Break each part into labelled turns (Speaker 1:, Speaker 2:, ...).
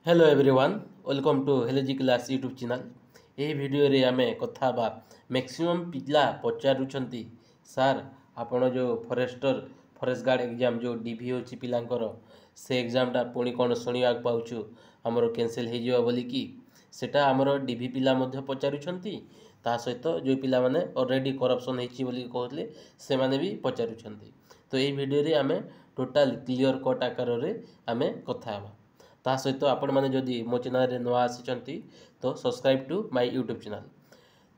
Speaker 1: Hello everyone welcome to हेलेजी class YouTube channel. यही video रे आमे कथा बा मैक्सिमम पिला पचारुछंती सार आपण जो फॉरेस्ट गार्ड एग्जाम जो डीवी होची पिलांकर से एग्जामटा पुणी कौन शुणा पाऊँ आमर कैंसल हो बोलिकी सेटा आमर डीवी पिला मध्य पचारुछंती ता सहित जो पिला माने ऑलरेडी करप्शन होची बोली कहले से माने भी पचारुछंती। तो यही वीडियो रे आमे टोटल क्लियर कट आकार रे आमे कथा बा ता सहित आपण मैंने जदि मो चैनल रे नुआ आसी तो subscribe to my YouTube channel.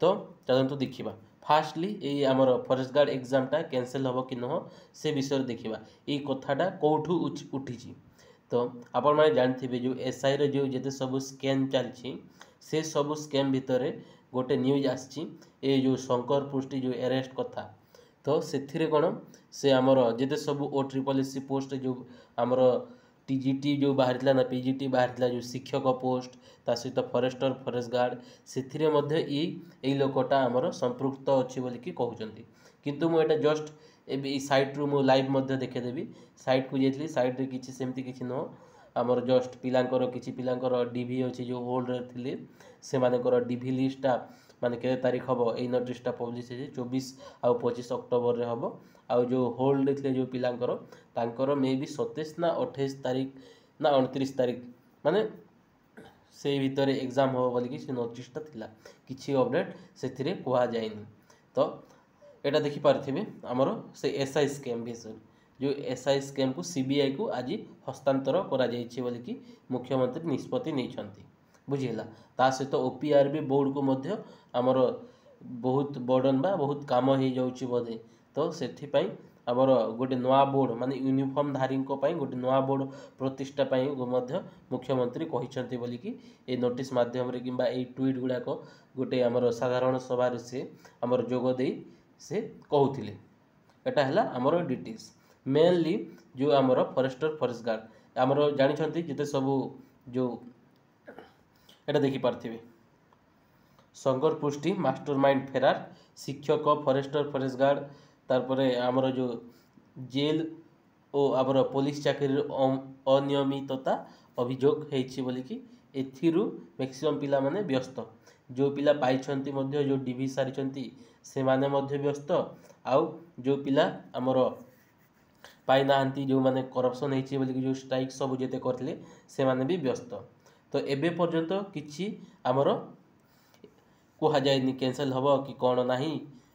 Speaker 1: तो चलते देखा फास्टली ये आमर फॉरेस्ट गार्ड एग्जामटा कैंसल हम कि नुह से विषय देखा ये कथाटा कौठू उठी। तो आपण मैंने जानते जो एसआई रो जो जिते सब स्कैम चलती से सब स्कैम भितर गोटे न्यूज आसी जो शंकर पृष्टि जो अरेस्ट कथा तो से कौन से आमर जिते सब OSS पोस्ट जो आमर टीजीटी जो बाहरी ना पीजीटी बाहरी जो शिक्षक पोस्ट ता सहित फॉरेस्ट गार्ड से लोकटा आमर संपृक्त अच्छी बोलिकी कहते किंतु मुझे जस्ट ए साइट रु लाइव देखेदेवी साइट को जाइए साइट रे किसी सेमती किसी नुह आमर जस्ट पिलांकर किसी पिलांकर डीवी अच्छी जो होल्ड रे थिले से मानकर डीवी लिस्टा माने के तारीख हम यही नोटिसटा पब्लिश है 24 आ 25 अक्टोबर रे हम आउ जो होल्ड थे जो पिलांकर तांकर मे भी 27 ना 28 तारीख ना 29 तारीख माने से भितर एग्जाम हो बोलिकी से नोटिसटा थिला किछि अपडेट से कह जाएनि। तो एटा देखि पारथिबे हमर से एसआई स्कैम विषय जो एसआई स्कैम को सीबीआई को आज हस्तांतर करा जाइछि बोलिकी मुख्यमंत्री निष्पत्ति नहीं बुझीला ता सहित ओपीआरबी बोर्ड को मध्य आमर बहुत बर्डन बा बहुत काम हो जाउछि बोधे। तो सेथिपाई आमर गोटे नुआ बोर्ड माने यूनिफॉर्म धारी गोटे नुआ बोर्ड प्रतिष्ठा पाई मध्य मुख्यमंत्री कहिसंती बोलिकी ए नोटिस माध्यम रे किंबा ए ट्वीट गुड़ाक गोटे आमर साधारण सभा से आमर जोग दे से कहूथिले एटा हला आमर डिटेल्स मेनली जो आमर फॉरेस्ट गार्ड आमर जानिछंती जिते सब जो एटा देखि पारथिबे शंकर पृष्टि मास्टरमाइंड फेरार शिक्षक फॉरेस्ट गार्ड तारपरे आमर जो जेल और आमर पुलिस चाकरी अनियमितता अभियोग होइछि बोलिकी एथिरु मैक्सिमम पिला माने व्यस्त जो पिला पाइछंती मध्य जो डीवी सारिछंती से माने मध्य व्यस्त आउ जो पिला आमर पाई नाहंती जो माने करप्शन होइछि बोलिकी जो स्ट्राइक सब जेते करले से माने भी व्यस्त। तो एबे पर्यंत किछि आमर कह जाए कैंसल हम कि कौन ना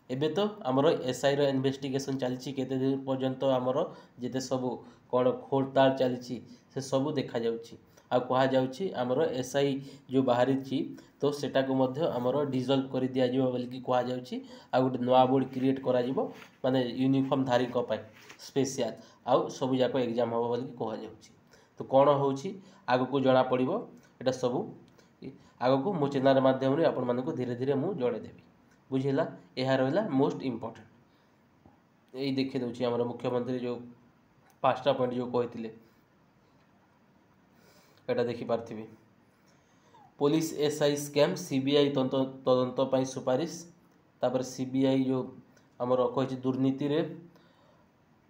Speaker 1: एबे तो आमर एसआई रो इन्वेस्टिगेशन चलती केते दिन पर्यंत आमर जिते सब कौन खोलताड़ चलती से सब देखा जाउछि आ कहा जाउछि आमर एसआई जो बाहरी तो सेटा को मध्य आमर डिजल्व कर दिया जिवो बोलिकी कहा जाउछि आ गोटे नवा बोर्ड क्रिएट करा जिवो माने यूनिफॉर्म धारी को पाई स्पेशल आउ सब जाक एग्जाम हम बोलिकी कहा जाउछि। तो कौन होउछि आगु को जना पड़िबो एटा सब आग को मो चैनल माध्यम रे आपण मानक धीरे धीरे मु जणे देबी बुझिला यह रहा मोस्ट इम्पोर्टेंट यही देखी दूसरी आम मुख्यमंत्री जो 5टा पॉइंट जो कहते एटा देखी पार्थिबे पुलिस एसआई स्कैम सीबीआई तदंत पाई सुपारिश तापर सीबीआई जो आमर कही दुर्नीति रे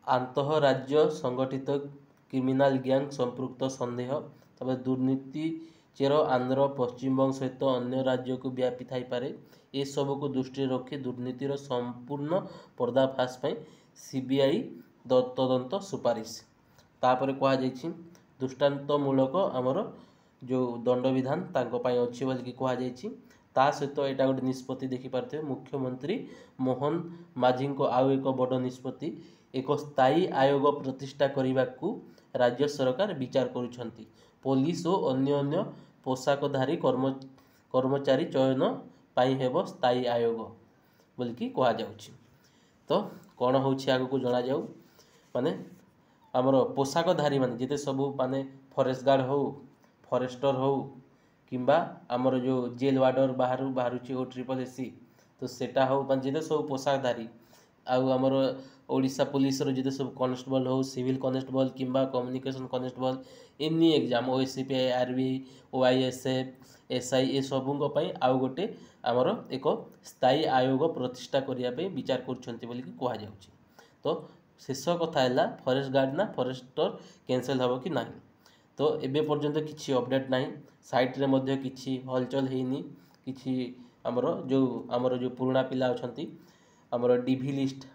Speaker 1: आंतः राज्य संगठित क्रिमिनाल गैंग संपृक्त संदेह तापर दुर्नीति चेर आंध्र पश्चिमबंग सहित अन्य राज्य को व्यापी थाई पारे ए सब को दृष्टि रखी दुर्नीतिर संपूर्ण पर्दाफाश पाई सीबीआई तदंत सुपारिश तापर कह जाइछि दृष्टांतमूलक आमर जो दंड विधान तांको पाई अछि बोलिकी कह जाइछि ता सहित एटा गोटे निष्पत्ति देखि पारथे मुख्यमंत्री मोहन माझी को आउ एक बड़ निष्पत्ति एक स्थायी आयोग प्रतिष्ठा करने को राज्य सरकार विचार करुछंती पुलिस और अन्य पोशाकधारी कर्मचारी चयन पाई हेब स्थायी आयोग बोलिकी कह जाउछि। तो कौन होउछि आगु को जना जाऊ माने आमर पोशाकधारी माने जिते सब माने फॉरेस्ट गार्ड हो फॉरेस्टर हो किंबा आमर जो जेल वार्डर बाहरुछि OSS तो सेटा हो माने जिते सब पोशाकधारी आउ आमर ओडिशा पुलिस रो जिते सब कांस्टेबल हो सिविल कांस्टेबल किंबा communication constable any exam OSCP RB OISF SI ए सबुंग पई आउ गोटे आमर एक स्थायी आयोग प्रतिष्ठा करिया पे विचार करछंती बोलिकी कहा जाउछि। तो शेष कथा है फॉरेस्ट गार्ड ना फॉरेस्टर कैंसल हम कि ना। तो एबे पर्यंत किसी अपडेट नहीं, साइट रे मध्य किसी हलचल ହେଇନି, किसी आमर जो पुराना पिला अछंती आमर डीवी लिस्ट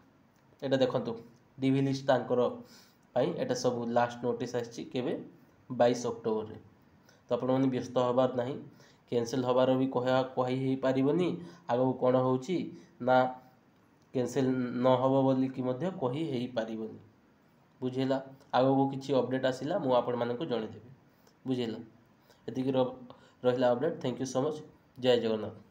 Speaker 1: एटा देखंतु, डीवी लिस्ट तांकर पाई एटा सब लास्ट नोटिस आछि केबे 22 अक्टोबर रे। तो आपण माने व्यस्त हबार नाही, कैंसिल हबार भी कही ही पारिबनी, आगो कोन होउची ना कैंसिल न हबो बोली कि मध्य कही ही पारिबनी, बुझेला। आगो किसी अपडेट आसिला मु आपण मानक जणे देबी, बुझेला। एतिक रहिला update. Thank you so much. जय जगन्नाथ।